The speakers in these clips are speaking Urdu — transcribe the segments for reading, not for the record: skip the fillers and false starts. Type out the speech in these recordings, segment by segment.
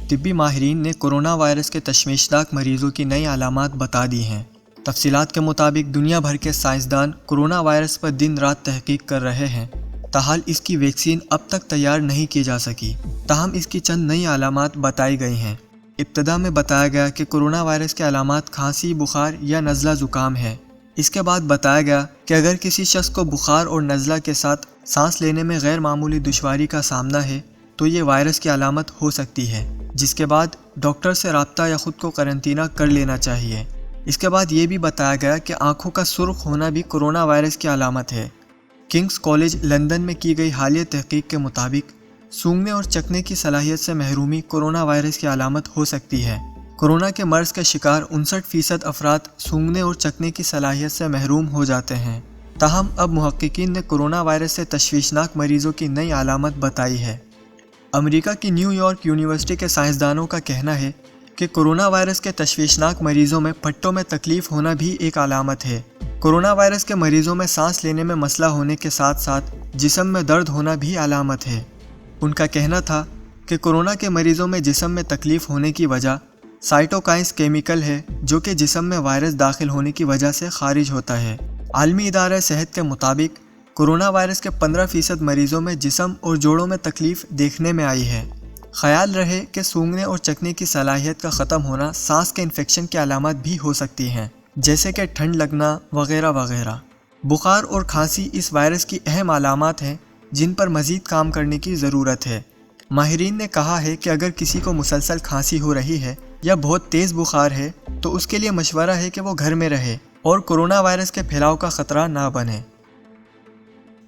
طبی ماہرین نے کورونا وائرس کے تشویشناک مریضوں کی نئی علامات بتا دی ہیں۔ تفصیلات کے مطابق دنیا بھر کے سائنسدان کورونا وائرس پر دن رات تحقیق کر رہے ہیں، تاحال اس کی ویکسین اب تک تیار نہیں کی جا سکی، تاہم اس کی چند نئی علامات بتائی گئی ہیں۔ ابتدا میں بتایا گیا کہ کورونا وائرس کے علامات کھانسی، بخار یا نزلہ زکام ہے۔ اس کے بعد بتایا گیا کہ اگر کسی شخص کو بخار اور نزلہ کے ساتھ سانس لینے میں غیر معمولی دشواری کا سامنا ہے تو یہ وائرس کی علامت ہو سکتی ہے، جس کے بعد ڈاکٹر سے رابطہ یا خود کو قرنطینہ کر لینا چاہیے۔ اس کے بعد یہ بھی بتایا گیا کہ آنکھوں کا سرخ ہونا بھی کورونا وائرس کی علامت ہے۔ کنگز کالج لندن میں کی گئی حالیہ تحقیق کے مطابق سونگھنے اور چکھنے کی صلاحیت سے محرومی کورونا وائرس کی علامت ہو سکتی ہے۔ کورونا کے مرض کے شکار 59% افراد سونگھنے اور چکھنے کی صلاحیت سے محروم ہو جاتے ہیں، تاہم اب محققین نے کورونا وائرس سے تشویشناک مریضوں کی نئی علامت بتائی ہے۔ امریکہ کی نیو یارک یونیورسٹی کے سائنسدانوں کا کہنا ہے کہ کورونا وائرس کے تشویشناک مریضوں میں پٹھوں میں تکلیف ہونا بھی ایک علامت ہے۔ کورونا وائرس کے مریضوں میں سانس لینے میں مسئلہ ہونے کے ساتھ ساتھ جسم میں درد ہونا بھی علامت ہے۔ ان کا کہنا تھا کہ کورونا کے مریضوں میں جسم میں تکلیف ہونے کی وجہ سائٹوکائنز کیمیکل ہے، جو کہ جسم میں وائرس داخل ہونے کی وجہ سے خارج ہوتا ہے۔ عالمی ادارہ صحت کے مطابق کورونا وائرس کے 15% مریضوں میں جسم اور جوڑوں میں تکلیف دیکھنے میں آئی ہے۔ خیال رہے کہ سونگھنے اور چکھنے کی صلاحیت کا ختم ہونا سانس کے انفیکشن کی علامات بھی ہو سکتی ہیں، جیسے کہ ٹھنڈ لگنا وغیرہ وغیرہ۔ بخار اور کھانسی اس وائرس کی اہم علامات ہیں جن پر مزید کام کرنے کی ضرورت ہے۔ ماہرین نے کہا ہے کہ اگر کسی کو مسلسل کھانسی ہو رہی ہے یا بہت تیز بخار ہے تو اس کے لیے مشورہ ہے کہ وہ گھر میں رہے اور کورونا وائرس کے پھیلاؤ کا خطرہ نہ بنے۔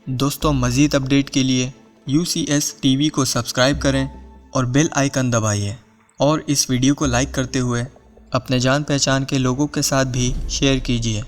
دوستوں، مزید اپڈیٹ کے لیے UCS TV کو سبسکرائب کریں اور بیل آئیکن دبائیے، اور اس ویڈیو کو لائک کرتے ہوئے اپنے جان پہچان کے لوگوں کے ساتھ بھی شیئر کیجیے۔